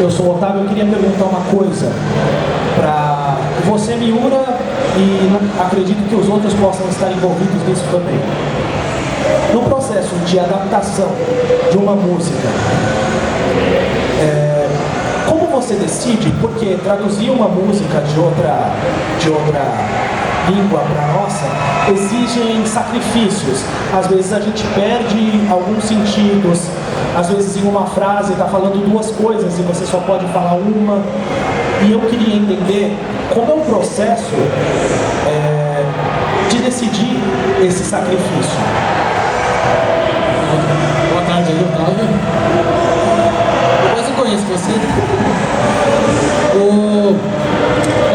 Eu sou o Otávio, eu queria perguntar uma coisa para você, Miura, e acredito que os outros possam estar envolvidos nisso também. No processo de adaptação de uma música, como você decide? Porque traduzir uma música de outra língua para a nossa exigem sacrifícios. Às vezes a gente perde alguns sentidos. Às vezes em uma frase está falando duas coisas e você só pode falar uma. E eu queria entender como é o processo de decidir esse sacrifício. Boa tarde, Otávio. Eu quase conheço você.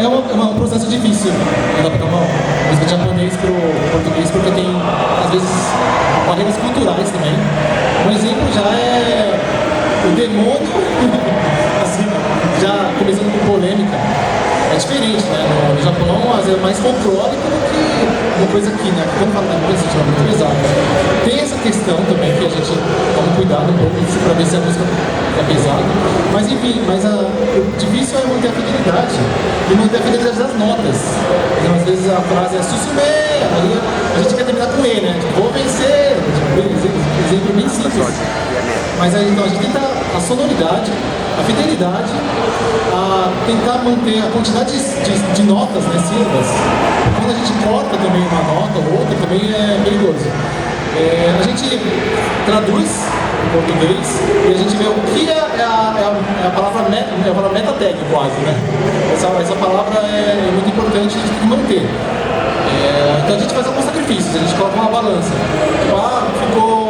É um processo difícil adaptar uma música de japonês para o português, porque tem, às vezes, barreiras culturais também. Um exemplo já é o demônio, assim, já começando com polêmica. É diferente, né? No Japão, às vezes, é mais folclórico do que uma coisa aqui, né? Quando fala da música, é muito pesado. Tem essa questão também que a gente toma cuidado um pouco para ver se a música é pesada. Mas enfim, o difícil é manter a fidelidade e manter a fidelidade das notas. Então, às vezes a frase é Susume, aí a gente quer terminar com E, né? Tipo, vou vencer, exemplo bem simples. Mas aí então a gente tenta a sonoridade, a fidelidade, a tentar manter a quantidade de notas, né, sílabas. Quando a gente corta também uma nota ou outra, também é perigoso. A gente traduz em português e a gente vê o que é a palavra meta tag quase, né? Essa palavra é muito importante de manter. Então a gente faz alguns sacrifícios, a gente coloca uma balança. Ficou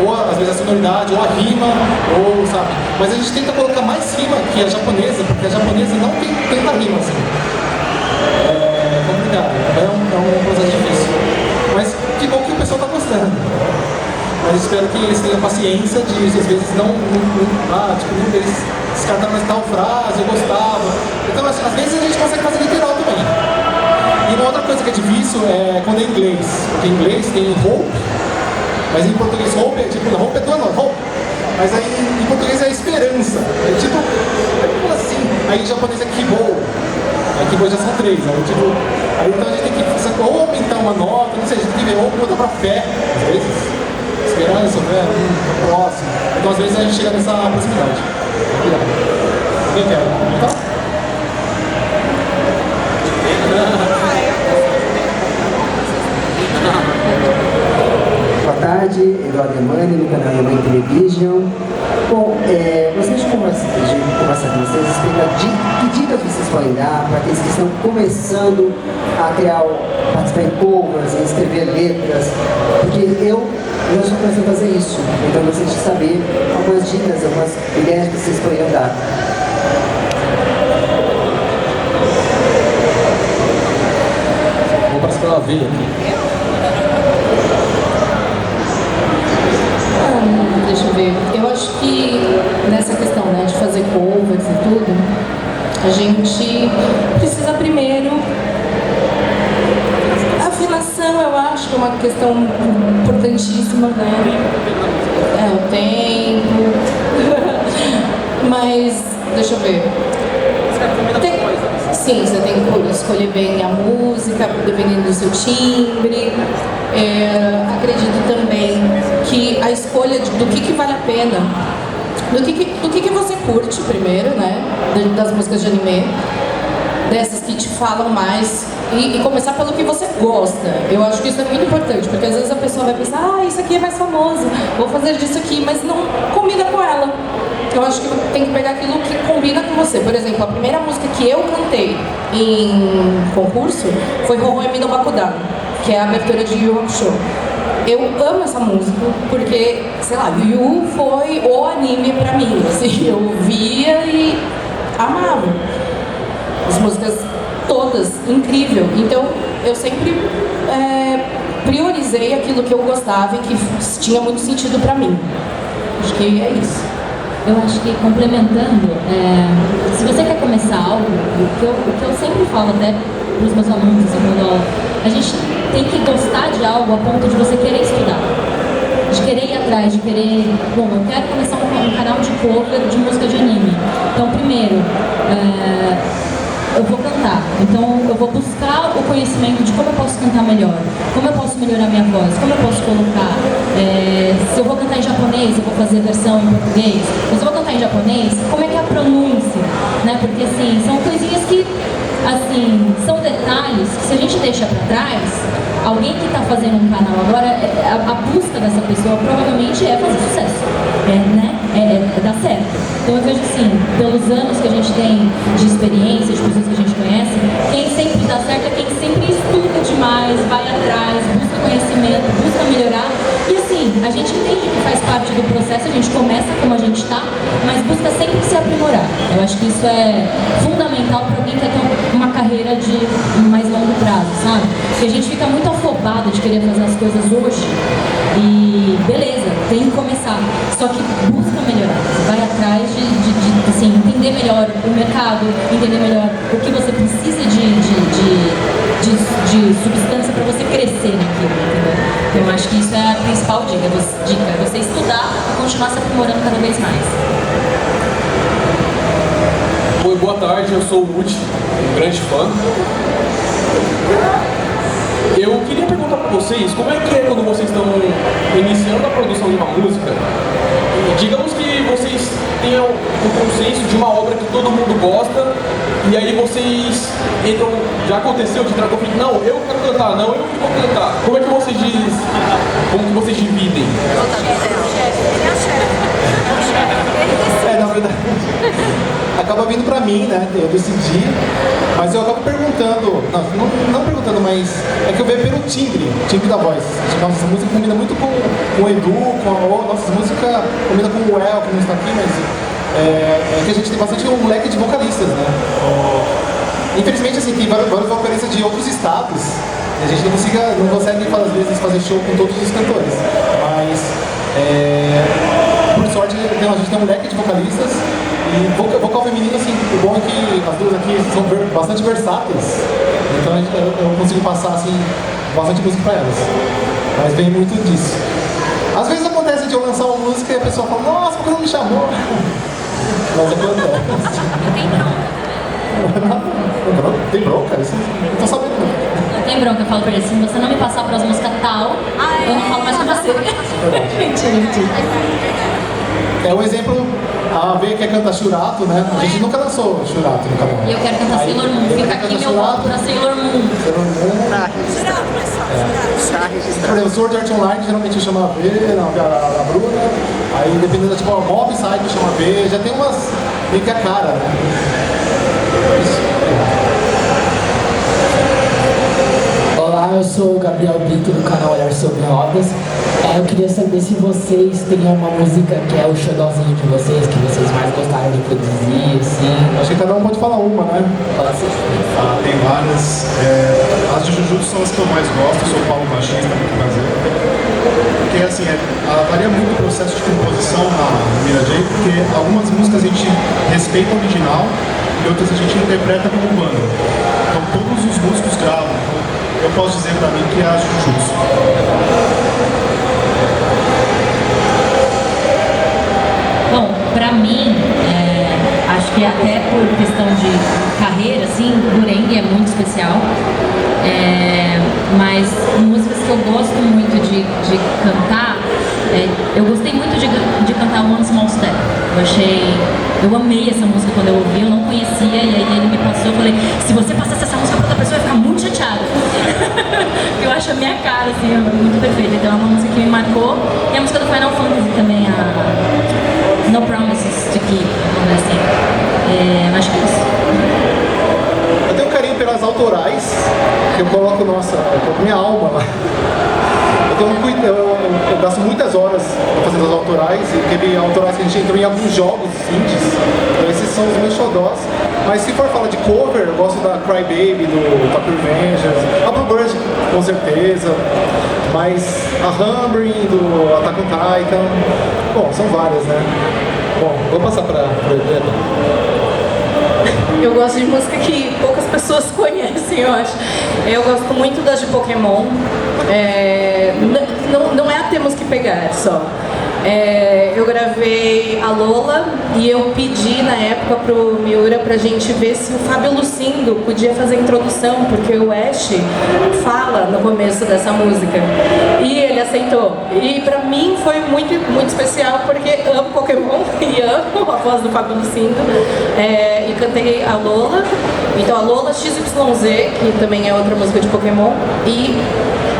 ou às vezes a sonoridade, ou a rima, ou sabe. Mas a gente tenta colocar mais rima que a japonesa, porque a japonesa não tem tanta rima assim. É complicado, é um processo difícil. Mas que bom que o pessoal está gostando. Mas espero que eles tenham paciência de, às vezes, eles descartaram mais tal frase, eu gostava. Então, assim, às vezes a gente consegue fazer literal também. E uma outra coisa que é difícil é quando é inglês. Porque em inglês tem hope, mas em português hope é tipo, hope é tua não, hope. Mas aí em português é esperança. É tipo, assim. Aí em japonês é kibo. Aí kibo já são 3. Aí então a gente tem que ou aumentar uma nota, não sei, a gente tem que ver, ou botar pra fé, às vezes. Esperança, fé, próximo. Então às vezes a gente chega nessa proximidade. Ninguém quer. Então? Boa tarde, Eduardo Emani, no canal Emani Television. Bom, gostaria de conversar com vocês a respeito que dicas vocês podem dar para aqueles que estão começando a participar em covers, em escrever letras, porque eu estou começando a fazer isso, então eu gostaria de saber algumas dicas, algumas ideias que vocês poderiam dar. Vou passar pela veia aqui. Deixa eu ver. Eu acho que nessa questão, né, de fazer covers e tudo, a gente precisa primeiro. A afinação, eu acho que é uma questão importantíssima, né? O tempo. Mas, deixa eu ver. Sim, você tem que escolher bem a música, dependendo do seu timbre. Acredito também que a escolha do que vale a pena, do que você curte primeiro, né? Das músicas de anime, dessas que te falam mais, e começar pelo que você gosta. Eu acho que isso é muito importante, porque às vezes a pessoa vai pensar, isso aqui é mais famoso, vou fazer disso aqui, mas não combina com ela. Eu acho que tem que pegar aquilo que combina com você. Por exemplo, a primeira música que eu cantei em concurso foi Hohoemi no Bakudan, que é a abertura de Yu Hakusho. Eu amo essa música porque, sei lá, Yu foi o anime pra mim, assim, eu via e amava. As músicas todas, incrível. Então, eu sempre priorizei aquilo que eu gostava e que tinha muito sentido pra mim. Acho que é isso. Eu acho que, complementando, se você quer começar algo, o que eu sempre falo até para os meus alunos, a gente tem que gostar de algo a ponto de você querer estudar, de querer ir atrás, de querer, eu quero começar um canal de cover de música de anime. Então Então, primeiro, eu vou cantar, então eu vou buscar o conhecimento de como eu posso cantar melhor, como eu posso melhorar minha voz, como eu posso colocar, se eu vou cantar em japonês, eu vou fazer versão em português, mas se eu vou cantar em japonês, como é que é a pronúncia, né? Porque assim, são coisinhas que, assim, são detalhes que se a gente deixa pra trás, alguém que está fazendo um canal agora, a busca dessa pessoa provavelmente é fazer sucesso, né? Dar certo. Então eu vejo assim, pelos anos que a gente tem de experiência, de pessoas que a gente conhece, quem sempre dá certo é quem sempre estuda demais, vai atrás, busca conhecimento, busca melhorar. E assim, a gente entende que faz parte do processo, a gente começa como a gente está, mas busca sempre se aprimorar. Eu acho que isso é fundamental para alguém que quer ter uma carreira de mais longo prazo, sabe? Porque a gente fica muito afobado de querer fazer as coisas hoje e beleza, tem que começar, só que busca melhorar, vai atrás de assim, entender melhor o mercado, entender melhor o que você precisa de substância para você crescer naquilo, entendeu? Então eu acho que isso é a principal dica, você estudar e continuar se aprimorando cada vez mais. Oi, boa tarde, eu sou o Uti, um grande fã. Eu queria perguntar para vocês, como é que é quando vocês estão iniciando a produção de uma música? Digamos que vocês tenham um consenso de uma obra que todo mundo gosta, e aí vocês entram, já aconteceu de entrar com o conflito, não, eu quero cantar, não, eu que vou cantar. Como é que vocês dividem? Na verdade, acaba vindo pra mim, né? Eu decidi, mas eu acabo perguntando, não perguntando, mas é que eu vejo pelo timbre da voz. Nossa música combina muito com o Edu, com a nossa música combina com o El, que não está aqui, mas é que a gente tem bastante um leque de vocalistas, né? Infelizmente, assim, tem vários vocalistas de outros estados, e a gente não consegue, às vezes, fazer show com todos os cantores, mas por sorte, a gente tem um leque de vocalistas e vocal feminino, assim, o bom é que as duas aqui são bastante versáteis, então eu consigo passar, assim, bastante música pra elas, mas vem muito disso. Às vezes acontece de eu lançar uma música e a pessoa fala, nossa, por que não me chamou? Mas acontece. Tem bronca? Isso não tô sabendo não. Tem bronca, eu falo pra ele, se você não me passar pras músicas tal, eu não falo mais com você. Mentira. É um exemplo, a V quer cantar Churato, né? A gente nunca lançou Churato no canal. E eu quero cantar Sailor Moon, fica aqui meu voto pra Sailor Moon. Tá registrado. Tá registrado. Por exemplo, Sword Art Online geralmente chama a V, a Bruna. Aí dependendo, tipo, a Mob Side chama a V, já tem umas meio que a cara, né? Olá, eu sou o Gabriel Brito do canal Olhar Sobre Rodas. Eu queria saber se vocês têm uma música que é o xodózinho de vocês, que vocês mais gostaram de produzir, assim. Acho que cada um pode falar uma, né? Tem várias. As de Jujutsu são as que eu mais gosto, eu sou o Paulo baixista do Brasil. Porque assim, varia muito o processo de composição na Mira J, porque algumas músicas a gente respeita o original e outras a gente interpreta como banda. Então todos os músicos gravam. Eu posso dizer pra mim que é a Jujutsu. Bom, pra mim, acho que até por questão de carreira, assim, o Gurengue é muito especial. Mas músicas que eu gosto muito de cantar, eu gostei muito de cantar One Small Step. Eu amei essa música quando eu ouvi, eu não conhecia, e aí ele me passou, eu falei, se você passasse essa música pra outra pessoa, eu ia ficar muito chateada. Eu acho a minha cara, assim, muito perfeita. Então é uma música que me marcou, e a música do Final Fantasy também, a No Promises to Keep, vamos dizer assim. Acho que é isso. Eu tenho um carinho pelas autorais, que eu coloco, eu coloco minha alma lá. Eu gasto muitas horas fazendo as autorais, e teve autorais que a gente entrou em alguns jogos indies, então esses são os meus xodós. Mas se for falar de cover, eu gosto da Cry Baby, do Tokyo Revengers, a Bluebird, com certeza, mas a Humbring, do Attack on Titan, bom, são várias, né? Bom, vou passar para o Eu gosto de música que poucas pessoas conhecem, eu acho. Eu gosto muito das de Pokémon. Não é a Temos que Pegar só. Eu gravei a Lola e eu pedi na época pro Miura pra gente ver se o Fábio Lucindo podia fazer a introdução, porque o Ash fala no começo dessa música. E ele aceitou. E pra mim foi muito, muito especial, porque amo Pokémon e amo a voz do Fábio Lucindo. E cantei a Lola. Então a Lola XYZ, que também é outra música de Pokémon. E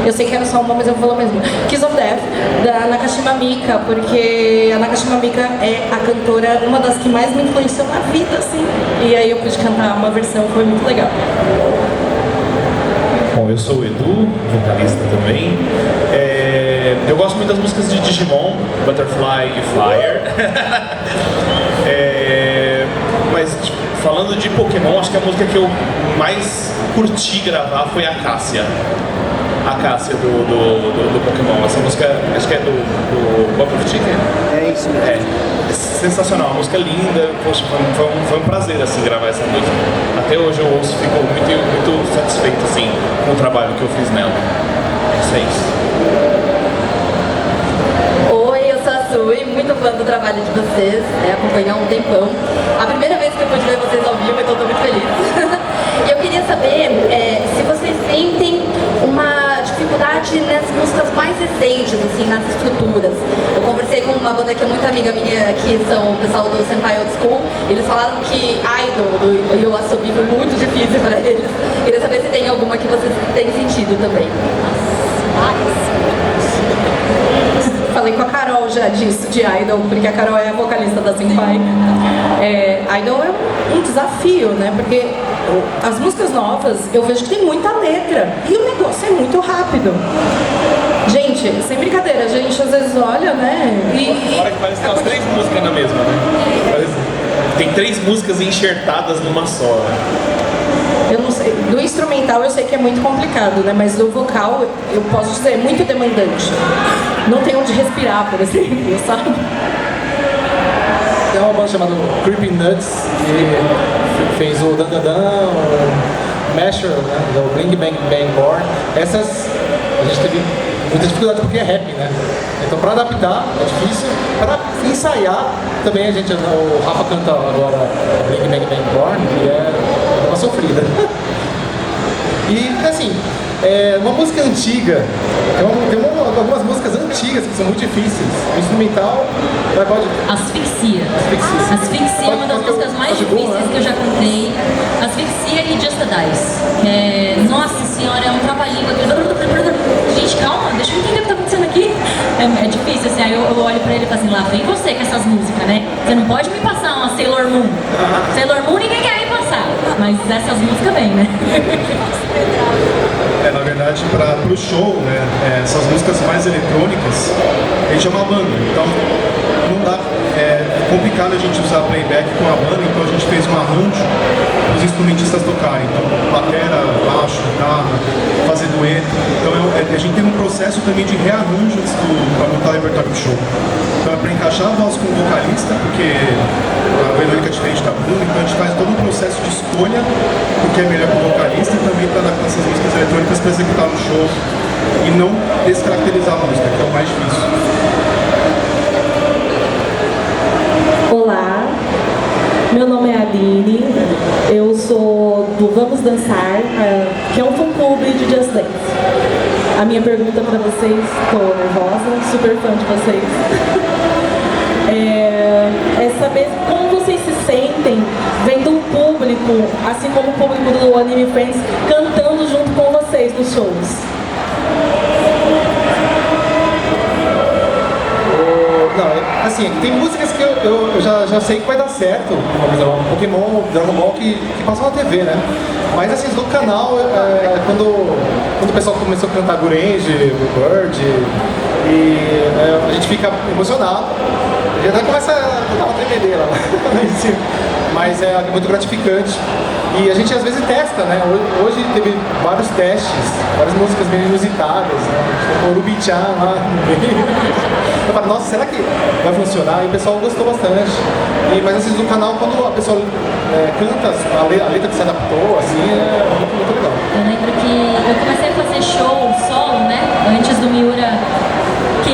eu sei que era só uma, mas eu vou falar mesmo. Kiss of Death, da Nakashima Mika, porque a Nakashima Mika é a cantora, uma das que mais me influenciou na vida, assim. E aí eu pude cantar uma versão, foi muito legal. Bom, eu sou o Edu, vocalista também. Eu gosto muito das músicas de Digimon, Butterfly e Flyer. Mas falando de Pokémon, acho que a música que eu mais curti gravar foi a Cássia. A Cássia do Pokémon. Essa música, acho que é do Bob of Chicken. É isso mesmo. É sensacional, uma música linda. Poxa, foi um prazer assim, gravar essa música. Até hoje eu ouço e fico muito satisfeito assim, com o trabalho que eu fiz nela. É isso. Oi, eu sou a Sui, muito fã do trabalho de vocês, acompanho há um tempão. A primeira vez que eu pude ver vocês ao vivo, então estou muito feliz. E eu queria saber se vocês sentem uma dificuldade nas músicas mais recentes, assim, nas estruturas. Eu conversei com uma banda que é muito amiga minha, que são o pessoal do Senpai Old School. Eles falaram que Idol do Yoasobi foi muito difícil para eles. Queria saber se tem alguma que vocês têm sentido também. Falei com a Carol já disso, de Idol, porque a Carol é a vocalista da Senpai. Idol é um desafio, né? Porque as músicas novas, eu vejo que tem muita letra. E o negócio é muito rápido. Gente, sem brincadeira, a gente às vezes olha, né? Fora que parece que tem umas 3 músicas na mesma, né? Tem 3 músicas enxertadas numa só, né? Eu não sei, do instrumental eu sei que é muito complicado, né? Mas do vocal, eu posso dizer, é muito demandante. Não tem onde respirar, por exemplo, sabe? Tem uma banda chamada Creeping Nuts, que fez o Dan Dan Dan, o Masher, né? O Bling Bang Bang Born. Essas a gente teve muita dificuldade porque é rap, né? Então para adaptar é difícil, para ensaiar também o Rafa canta agora Bling Bang Bang Born e é uma sofrida. E assim, uma música antiga, tem algumas músicas antigas que são muito difíceis. O instrumental pode. Asfixia. Asfixia é uma das músicas mais difíceis que eu já cantei. Asfixia e Just a Dice. Nossa senhora, é um trava-língua. Gente, calma, deixa eu entender o que tá acontecendo aqui. É difícil, assim, aí eu olho pra ele e falo assim, lá vem você com essas músicas, né? Você não pode me passar uma Sailor Moon. Sailor Moon ninguém quer me passar, mas essas músicas vêm, né? Na verdade, para o show, né, essas músicas mais eletrônicas, a gente é uma banda, então não dá, é complicado a gente usar playback com a banda, então a gente fez um arranjo para os instrumentistas tocarem, então batera, baixo, guitarra, fazer dueto, então a gente tem um processo também de rearranjo para montar o repertório do show. Então é para encaixar a voz com o vocalista, porque a melódica é diferente da Bruna, então a gente faz todo um processo de escolha do que é melhor para o vocalista e também para adaptar essas músicas eletrônicas para executar no show e não descaracterizar a música, que é o mais difícil. Olá, meu nome é Aline, eu sou do Vamos Dançar, que é um fã-clube de Just Dance. A minha pergunta para vocês, estou nervosa, super fã de vocês, é saber como vocês se sentem vendo o público, assim como o público do Anime Friends, cantando junto com vocês nos shows. Não, assim, tem músicas que eu já sei que vai dar certo, como Pokémon, Dragon Ball, que passam na TV, né? Mas assim, do canal, quando o pessoal começou a cantar Gurange, Bird, e a gente fica emocionado, e até começa a dar uma tremedeira lá em cima. Mas é muito gratificante. E a gente às vezes testa, né? Hoje teve vários testes, várias músicas meio inusitadas, né? Tipo o Rubi-chan lá no meio. Eu falo, nossa, será que vai funcionar? E o pessoal gostou bastante. Mas assim, no canal, quando a pessoa canta, a letra que se adaptou, assim, é muito legal. Eu lembro que eu comecei a fazer show solo, né? Antes do Miura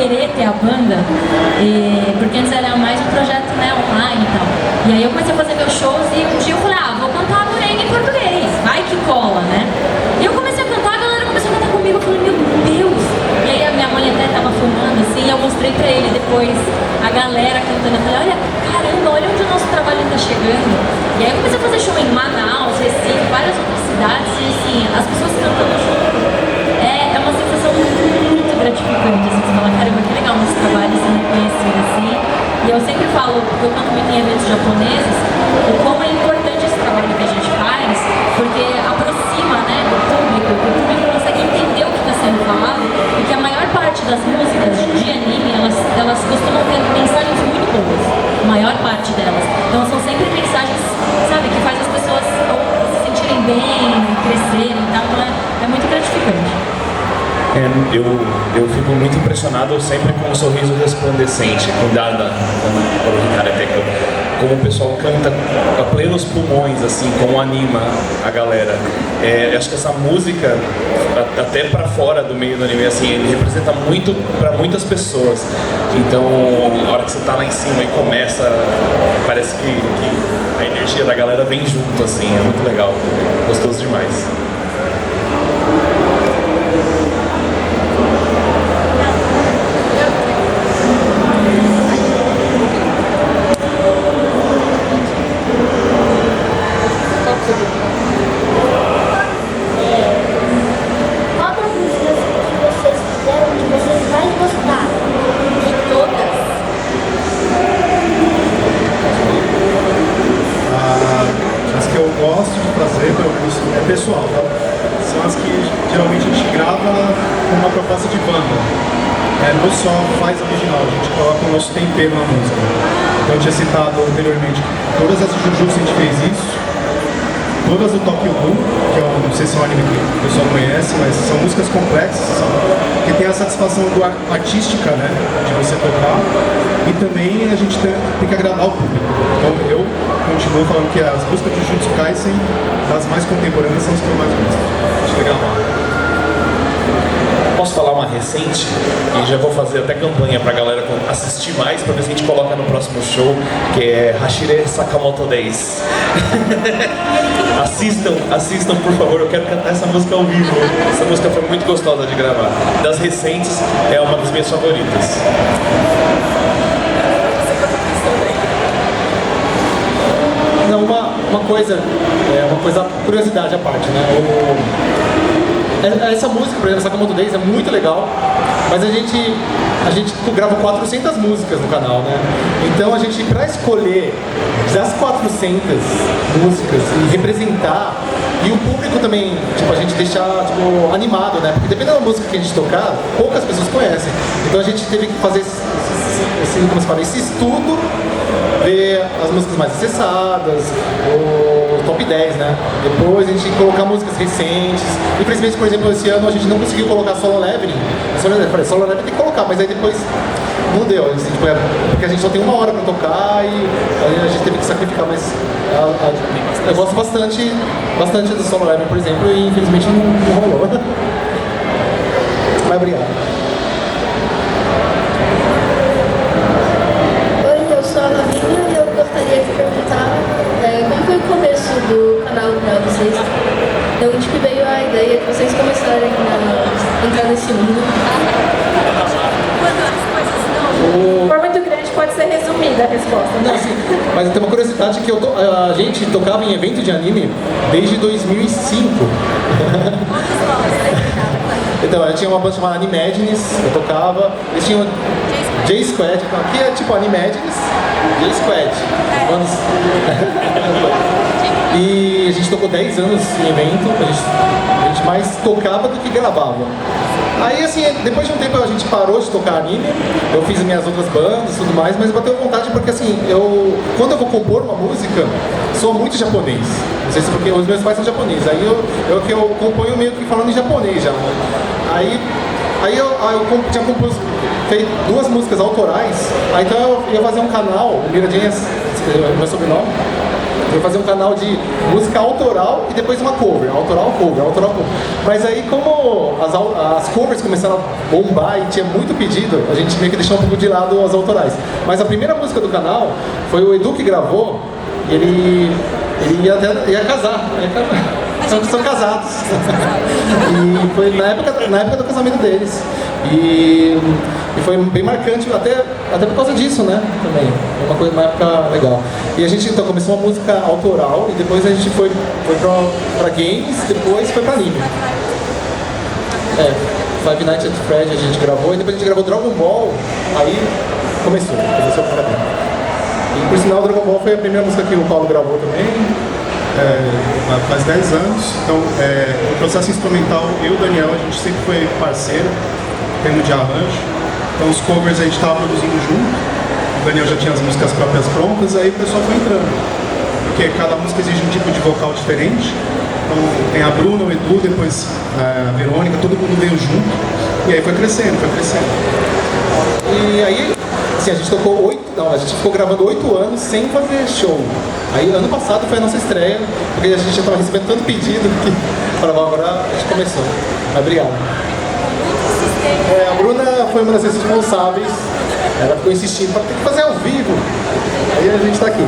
querer ter a banda, porque antes era mais um projeto, né, online e tal. E aí eu comecei a fazer meus shows e um dia eu falei, vou cantar a Morena em português, vai que cola, né? E eu comecei a cantar, a galera começou a cantar comigo, eu falei, meu Deus! E aí a minha mãe até tava filmando assim, eu mostrei pra ele depois a galera cantando, eu falei, olha, caramba, olha onde o nosso trabalho tá chegando. E aí eu comecei a fazer show em Manaus, Recife, várias outras cidades, e assim, as pessoas cantando junto. É uma sensação muito gratificante, assim, você fala, caramba, que legal nosso trabalho sendo reconhecido assim. E eu sempre falo, porque eu canto muito em eventos japoneses, o como é importante esse trabalho que a gente faz, porque aproxima, né, do público, o público consegue entender o que está sendo falado, porque a maior parte das músicas de anime, elas costumam ter mensagens muito boas, a maior parte delas. Então são sempre mensagens, sabe, que faz as pessoas se sentirem bem, crescerem e tal, então é muito gratificante. Eu fico muito impressionado sempre com o sorriso resplandecente, como o pessoal canta a plenos pulmões, assim, como anima a galera. Eu acho que essa música, até pra fora do meio do anime, assim, ele representa muito pra muitas pessoas. Então, a hora que você tá lá em cima e começa, parece que a energia da galera vem junto, assim, é muito legal, gostoso demais. Qual das músicas que vocês fizeram que vocês mais gostaram? De todas? As que eu gosto de fazer, é pessoal, tá? São as que geralmente a gente grava com uma proposta de banda. Não só faz original, a gente coloca o nosso tempero na música. Então eu tinha citado anteriormente que todas as Jujutsu a gente fez isso. Todas do Tokyo Ghoul, que não sei se é um anime que o pessoal conhece, mas são músicas complexas, que tem a satisfação artística, né, de você tocar, e também a gente tem que agradar o público. Então eu continuo falando que as músicas de Jujutsu Kaisen, das mais contemporâneas, são as que eu mais gosto. Acho legal. Posso falar uma recente? E já vou fazer até campanha pra galera assistir mais, pra ver se a gente coloca no próximo show, que é Hashire Sakamoto Days. Assistam, por favor, eu quero cantar essa música ao vivo. Essa música foi muito gostosa de gravar. Das recentes, é uma das minhas favoritas. Não, uma coisa, curiosidade à parte, né? Essa música, por exemplo, Sakamoto Days, é muito legal, mas a gente grava 400 músicas no canal, né? Então a gente, pra escolher das 400 músicas e representar, e o público também, a gente deixar, animado, né? Porque dependendo da música que a gente tocar, poucas pessoas conhecem. Então a gente teve que fazer esse estudo, ver as músicas mais acessadas, o top 10, né? Depois a gente colocar músicas recentes. Infelizmente, por exemplo, esse ano a gente não conseguiu colocar Solo Leveling. Solo Leveling tem que colocar, mas aí depois não deu. Assim, porque a gente só tem uma hora pra tocar e a gente teve que sacrificar, mas eu gosto bastante do Solo Leveling, por exemplo, e infelizmente não rolou. Mas obrigado. E eu gostaria de perguntar como foi o começo do canal para vocês? De onde que veio a ideia de vocês começarem a entrar nesse mundo? Se for muito grande, pode ser resumida a resposta. Não, sim, mas tem uma curiosidade que a gente tocava em evento de anime desde 2005. Então, eu tinha uma banda chamada Animagines, eu tocava, eles tinham J-Squad, que é tipo Animagines, J-Squad. E a gente tocou 10 anos em evento, a gente mais tocava do que gravava. Aí assim, depois de um tempo a gente parou de tocar anime, eu fiz minhas outras bandas e tudo mais, mas bateu vontade porque assim, quando eu vou compor uma música, sou muito japonês. Não sei se porque os meus pais são japoneses, aí eu componho meio que falando em japonês já. Aí eu tinha feito 2 músicas autorais, aí então eu ia fazer um canal, o Mirajinhas, meu sobrenome, Eu fazia um canal de música autoral e depois uma cover. Autoral, cover, autoral, cover. Mas aí, como as covers começaram a bombar e tinha muito pedido, a gente meio que deixou um pouco de lado as autorais. Mas a primeira música do canal foi o Edu que gravou, e ele ia casar. São casados. E foi na época do casamento deles. E foi bem marcante, até por causa disso, né? Também. Foi uma época legal. E a gente então começou uma música autoral e depois a gente foi pra games, depois foi pra anime. Five Nights at Freddy's a gente gravou, e depois a gente gravou Dragon Ball, aí começou para mim. E por sinal, Dragon Ball foi a primeira música que o Paulo gravou também. Faz 10 anos, então o processo instrumental, eu e o Daniel, a gente sempre foi parceiro, termo de arranjo, então os covers a gente estava produzindo junto, o Daniel já tinha as músicas próprias prontas, aí o pessoal foi entrando, porque cada música exige um tipo de vocal diferente, então tem a Bruna, o Edu, depois a Verônica, todo mundo veio junto, e aí foi crescendo. E aí, assim, a gente ficou gravando 8 anos sem fazer show. Aí ano passado foi a nossa estreia, porque a gente já estava recebendo tanto pedido que agora a gente começou. Mas obrigado. A Bruna foi uma das responsáveis, ela ficou insistindo para ter que fazer ao vivo. Aí a gente está aqui.